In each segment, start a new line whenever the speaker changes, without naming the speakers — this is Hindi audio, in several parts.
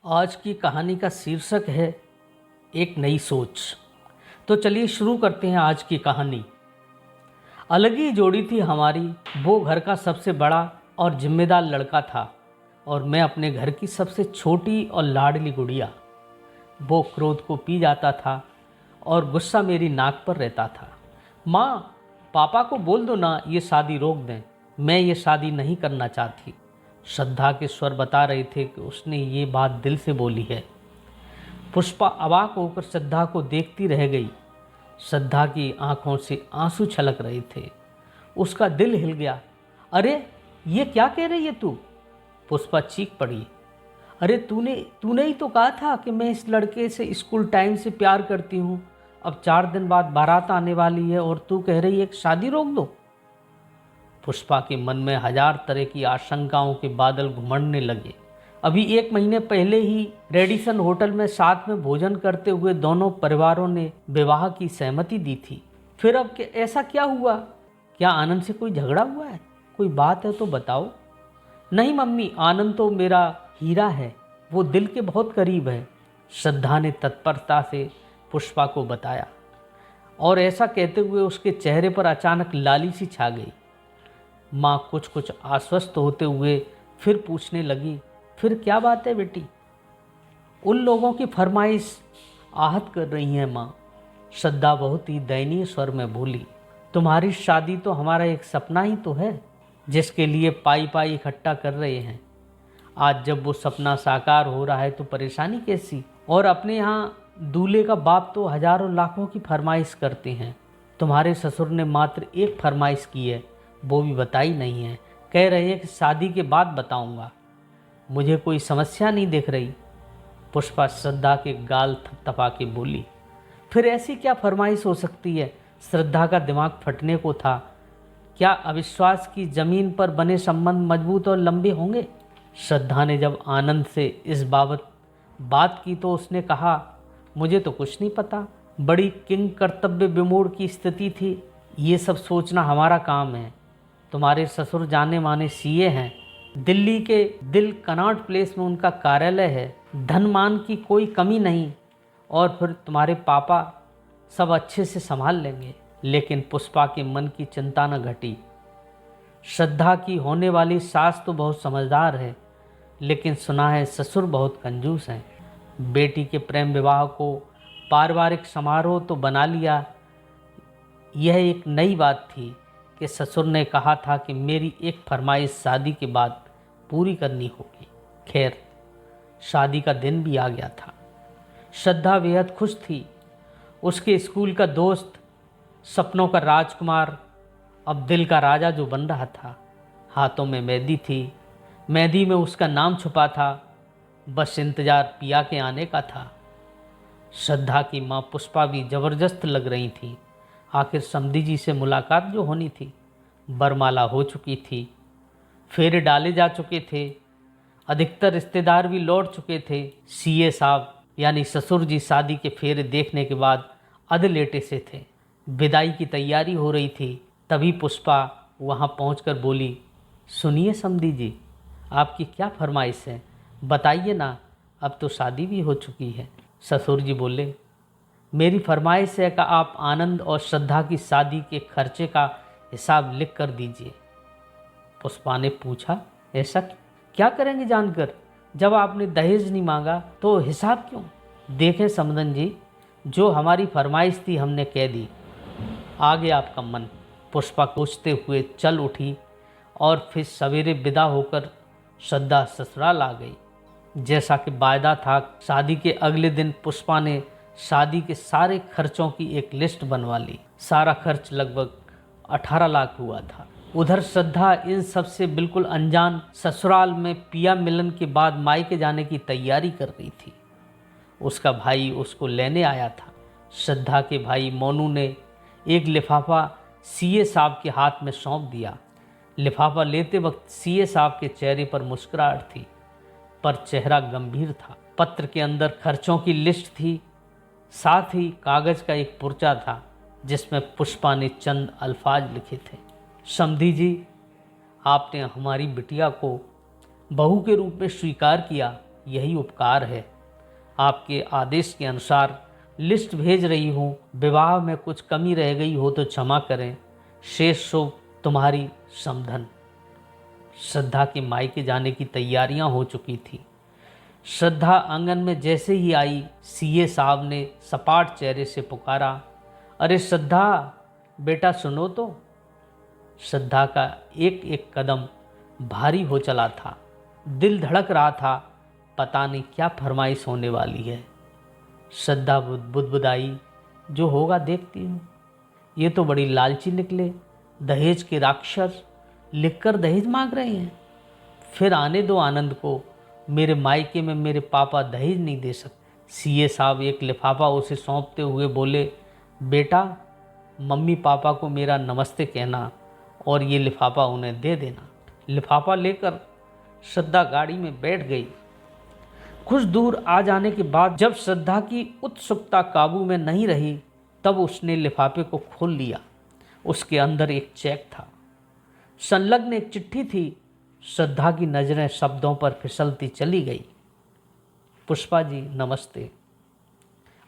आज की कहानी का शीर्षक है एक नई सोच। तो चलिए शुरू करते हैं आज की कहानी। अलग ही जोड़ी थी हमारी। वो घर का सबसे बड़ा और जिम्मेदार लड़का था और मैं अपने घर की सबसे छोटी और लाडली गुड़िया। वो क्रोध को पी जाता था और गुस्सा मेरी नाक पर रहता था। माँ, पापा को बोल दो ना ये शादी रोक दें, मैं ये शादी नहीं करना चाहती। श्रद्धा के स्वर बता रहे थे कि उसने ये बात दिल से बोली है। पुष्पा अवाक होकर श्रद्धा को देखती रह गई। श्रद्धा की आंखों से आंसू छलक रहे थे। उसका दिल हिल गया। अरे ये क्या कह रही है तू? पुष्पा चीख पड़ी। अरे तूने ही तो कहा था कि मैं इस लड़के से स्कूल टाइम से प्यार करती हूँ। अब 4 दिन बाद बारात आने वाली है और तू कह रही है कि शादी रोक दो। पुष्पा के मन में 1000 तरह की आशंकाओं के बादल घुमड़ने लगे। अभी 1 महीने पहले ही रेडिसन होटल में साथ में भोजन करते हुए दोनों परिवारों ने विवाह की सहमति दी थी। फिर अब ऐसा क्या हुआ? क्या आनंद से कोई झगड़ा हुआ है? कोई बात है तो बताओ। नहीं मम्मी, आनंद तो मेरा हीरा है, वो दिल के बहुत करीब है, श्रद्धा ने तत्परता से पुष्पा को बताया। और ऐसा कहते हुए उसके चेहरे पर अचानक लाली सी छा गई। माँ कुछ आश्वस्त होते हुए फिर पूछने लगी, फिर क्या बात है बेटी? उन लोगों की फरमाइश आहत कर रही है माँ। श्रद्धा बहुत ही दयनीय स्वर में बोली। तुम्हारी शादी तो हमारा एक सपना ही तो है, जिसके लिए पाई पाई इकट्ठा कर रहे हैं। आज जब वो सपना साकार हो रहा है तो परेशानी कैसी? और अपने यहाँ दूल्हे का बाप तो हजारों लाखों की फरमाइश करते हैं। तुम्हारे ससुर ने मात्र एक फरमाइश की है, वो भी बताई नहीं है। कह रहे हैं कि शादी के बाद बताऊंगा। मुझे कोई समस्या नहीं दिख रही। पुष्पा श्रद्धा के गाल थपथपा के बोली। फिर ऐसी क्या फरमाइश हो सकती है? श्रद्धा का दिमाग फटने को था। क्या अविश्वास की जमीन पर बने संबंध मजबूत और लंबे होंगे? श्रद्धा ने जब आनंद से इस बाबत बात की तो उसने कहा, मुझे तो कुछ नहीं पता। बड़ी किंग कर्तव्य विमूढ़ की स्थिति थी। ये सब सोचना हमारा काम है। तुम्हारे ससुर जाने माने सीए हैं। दिल्ली के दिल कनॉट प्लेस में उनका कार्यालय है। धन मान की कोई कमी नहीं। और फिर तुम्हारे पापा सब अच्छे से संभाल लेंगे। लेकिन पुष्पा के मन की चिंता न घटी। श्रद्धा की होने वाली सास तो बहुत समझदार है, लेकिन सुना है ससुर बहुत कंजूस हैं। बेटी के प्रेम विवाह को पारिवारिक समारोह तो बना लिया। यह एक नई बात थी कि ससुर ने कहा था कि मेरी एक फरमाइश शादी के बाद पूरी करनी होगी। खैर, शादी का दिन भी आ गया था। श्रद्धा बेहद खुश थी। उसके स्कूल का दोस्त, सपनों का राजकुमार, अब दिल का राजा जो बन रहा था। हाथों में मेहंदी थी। मेहंदी में उसका नाम छुपा था। बस इंतजार पिया के आने का था। श्रद्धा की माँ पुष्पा भी जबरदस्त लग रही थी। आखिर समधी जी से मुलाकात जो होनी थी। बरमाला हो चुकी थी। फेरे डाले जा चुके थे। अधिकतर रिश्तेदार भी लौट चुके थे। सीए साहब यानी ससुर जी शादी के फेरे देखने के बाद अधलेटे से थे। विदाई की तैयारी हो रही थी। तभी पुष्पा वहाँ पहुंचकर बोली, सुनिए समधी जी, आपकी क्या फरमाइश है? बताइए ना, अब तो शादी भी हो चुकी है। ससुर जी बोले, मेरी फरमाइश है कि आप आनंद और श्रद्धा की शादी के खर्चे का हिसाब लिख कर दीजिए। पुष्पा ने पूछा, ऐसा क्या करेंगे जानकर? जब आपने दहेज नहीं मांगा तो हिसाब क्यों? देखें समधन जी, जो हमारी फरमाइश थी हमने कह दी। आगे आपका मन। पुष्पा सोचते हुए चल उठी और फिर सवेरे विदा होकर श्रद्धा ससुराल आ गई। जैसा कि वायदा था, शादी के अगले दिन पुष्पा ने शादी के सारे खर्चों की एक लिस्ट बनवा ली। सारा खर्च लगभग 18 लाख हुआ था। उधर श्रद्धा इन सब से बिल्कुल अनजान ससुराल में पिया मिलन के बाद मायके जाने की तैयारी कर रही थी। उसका भाई उसको लेने आया था। श्रद्धा के भाई मोनू ने एक लिफाफा सीए साहब के हाथ में सौंप दिया। लिफाफा लेते वक्त सीए साहब के चेहरे पर मुस्कुराहट थी, पर चेहरा गंभीर था। पत्र के अंदर खर्चों की लिस्ट थी। साथ ही कागज का एक पुर्चा था जिसमें पुष्पा ने चंद अल्फाज लिखे थे, समधी जी, आपने हमारी बिटिया को बहू के रूप में स्वीकार किया, यही उपकार है। आपके आदेश के अनुसार लिस्ट भेज रही हूँ। विवाह में कुछ कमी रह गई हो तो क्षमा करें। शेष शुभ तुम्हारी समधन। श्रद्धा के मायके जाने की तैयारियां हो चुकी थी। श्रद्धा आंगन में जैसे ही आई, सीए साहब ने सपाट चेहरे से पुकारा, अरे श्रद्धा बेटा सुनो तो। श्रद्धा का एक एक कदम भारी हो चला था। दिल धड़क रहा था, पता नहीं क्या फरमाइश होने वाली है। श्रद्धा बुदबुदाई, जो होगा देखती हूँ। ये तो बड़ी लालची निकले, दहेज के राक्षस, लिखकर दहेज मांग रहे हैं। फिर आने दो आनंद को, मेरे मायके में मेरे पापा दहेज नहीं दे सकते। सीए साहब एक लिफाफा उसे सौंपते हुए बोले, बेटा मम्मी पापा को मेरा नमस्ते कहना और ये लिफाफा उन्हें दे देना। लिफाफा लेकर श्रद्धा गाड़ी में बैठ गई। कुछ दूर आ जाने के बाद जब श्रद्धा की उत्सुकता काबू में नहीं रही, तब उसने लिफाफे को खोल लिया। उसके अंदर एक चेक था, संलग्न एक चिट्ठी थी। श्रद्धा की नज़रें शब्दों पर फिसलती चली गई। पुष्पा जी नमस्ते।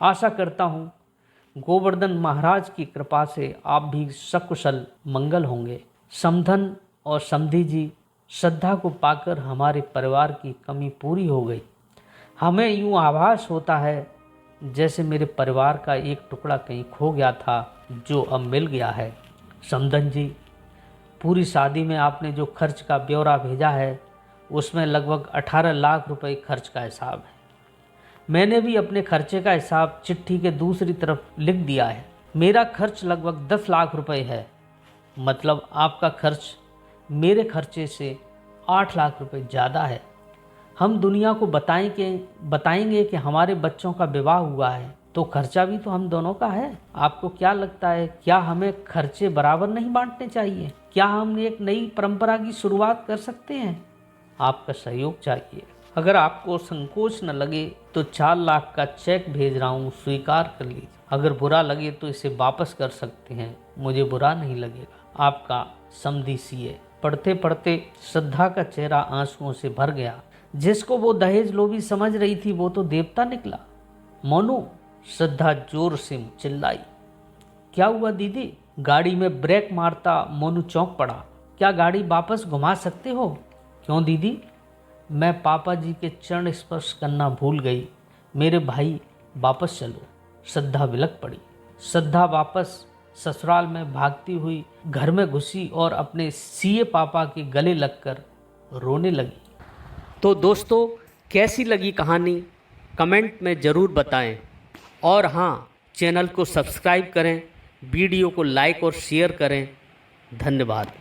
आशा करता हूँ गोवर्धन महाराज की कृपा से आप भी सकुशल मंगल होंगे। समधन और समधी जी, श्रद्धा को पाकर हमारे परिवार की कमी पूरी हो गई। हमें यूँ आभास होता है जैसे मेरे परिवार का एक टुकड़ा कहीं खो गया था, जो अब मिल गया है। समधन जी, पूरी शादी में आपने जो खर्च का ब्यौरा भेजा है, उसमें लगभग 18 लाख रुपए खर्च का हिसाब है। मैंने भी अपने खर्चे का हिसाब चिट्ठी के दूसरी तरफ लिख दिया है। मेरा खर्च लगभग 10 लाख रुपए है। मतलब आपका खर्च मेरे खर्चे से 8 लाख रुपए ज़्यादा है। हम दुनिया को बताएंगे कि हमारे बच्चों का विवाह हुआ है, तो खर्चा भी तो हम दोनों का है। आपको क्या लगता है, क्या हमें खर्चे बराबर नहीं बांटने चाहिए? क्या हम एक नई परंपरा की शुरुआत कर सकते हैं? आपका सहयोग चाहिए। अगर आपको संकोच न लगे तो 4 लाख का चेक भेज रहा हूँ, स्वीकार कर लीजिए। अगर बुरा लगे तो इसे वापस कर सकते हैं, मुझे बुरा नहीं लगेगा। आपका समधी सीए। पढ़ते पढ़ते श्रद्धा का चेहरा आंसुओं से भर गया। जिसको वो दहेज लोभी समझ रही थी, वो तो देवता निकला। मोनू, श्रद्धा जोर से चिल्लाई। क्या हुआ दीदी? गाड़ी में ब्रेक मारता मोनू चौंक पड़ा। क्या गाड़ी वापस घुमा सकते हो? क्यों दीदी? मैं पापा जी के चरण स्पर्श करना भूल गई। मेरे भाई वापस चलो। श्रद्धा विलक पड़ी। श्रद्धा वापस ससुराल में भागती हुई घर में घुसी और अपने सीए पापा के गले लगकर रोने लगी। तो दोस्तों, कैसी लगी कहानी कमेंट में ज़रूर बताएं। और हाँ, चैनल को सब्सक्राइब करें, वीडियो को लाइक और शेयर करें। धन्यवाद।